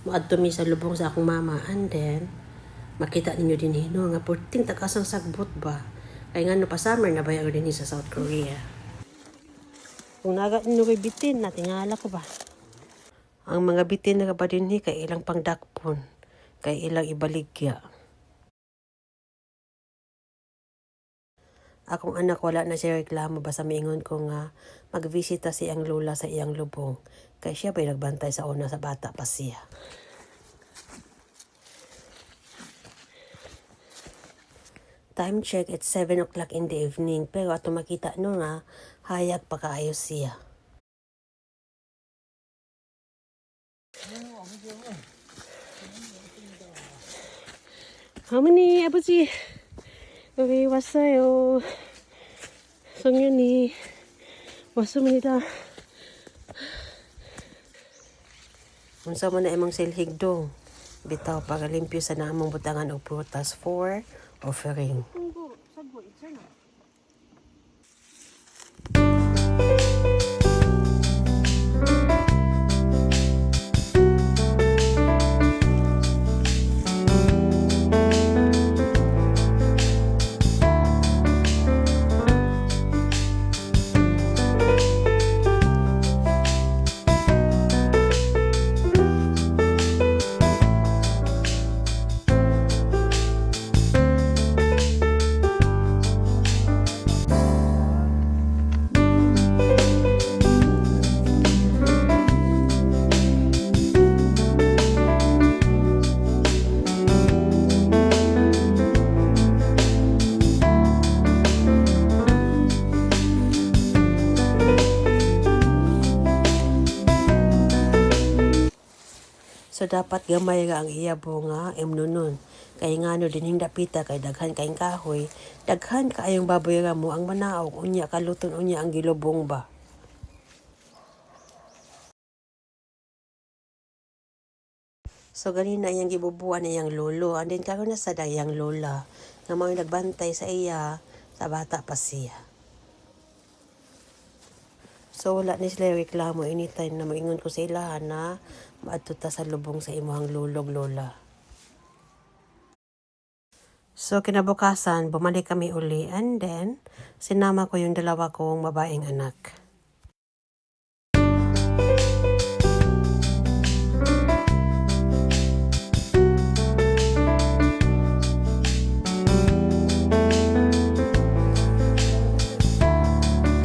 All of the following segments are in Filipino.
Muadto mi sa lubong sa akong mama, and then makita ninyo din hino nga puting takasang sagbot ba. Kay nga no pa summer na bayaw din sa South Korea. Kung naga ninyo kay bitin, natingala ko ba. Ang mga bitin na ba din kay ilang pangdakpon, kay ilang ibaligya. Akong anak wala na siya reklamo basta miingon ko nga magbisita si ang lola sa iyang lubong. Kay siya ba'y nagbantay sa una sa bata pa siya. Time check, it's 7 o'clock in the evening. Pero ato makita no nga, hayag pa kaayos siya. 어머니, 아버지, 여기 왔어요. 성윤이 왔습니다. Unsa man na imong silhigdong, bitaw pagalimpyo sa namong butangan og prutas for offering. So dapat gamay ra ang iya bunga imnunon. Kay ngano din hindi pita kay daghan kayong kahoy, daghan kaayong baboy ra mo ang manaog unya kaluton unya ang gilubong ba. So ganina iyang gibubuan na iyang lolo, and then karon na sa dayang lola nga mao nagbantay sa iya sa bata pa siya. So wala ni sila reklamo anytime na moingon ko sa ilahan na maadto ta sa lubong sa imuhang lulog lola. So kinabukasan bumalik kami uli, and then sinama ko yung dalawa kong babaeng anak.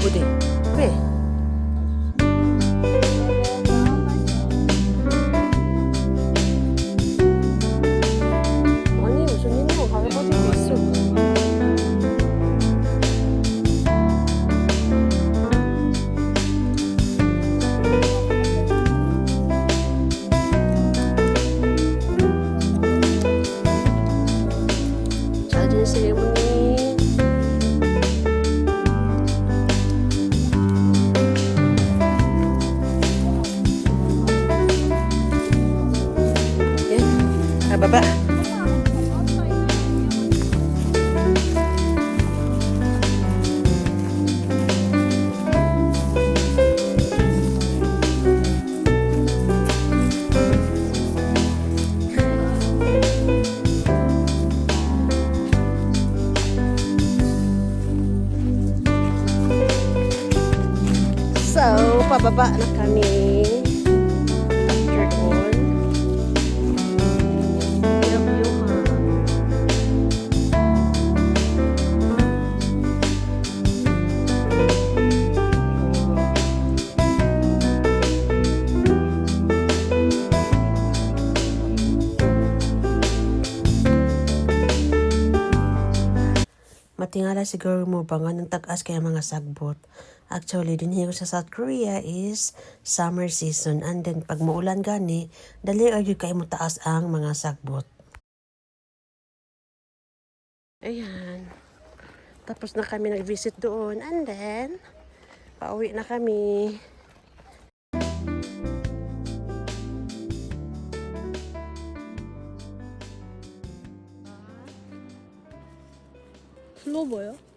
Ude, pre. Ceremony. Yan. Baba. So, pababa na kami. After all, matingala siguro mo ba nga ng tag-as kaya mga sagbot. Actually, din here sa South Korea is summer season, and then pag maulan gani, dali agad kayo mo taas ang mga sagbot. Ayan. Tapos na kami nag-visit doon, and then pauwi na kami. 슬로버요?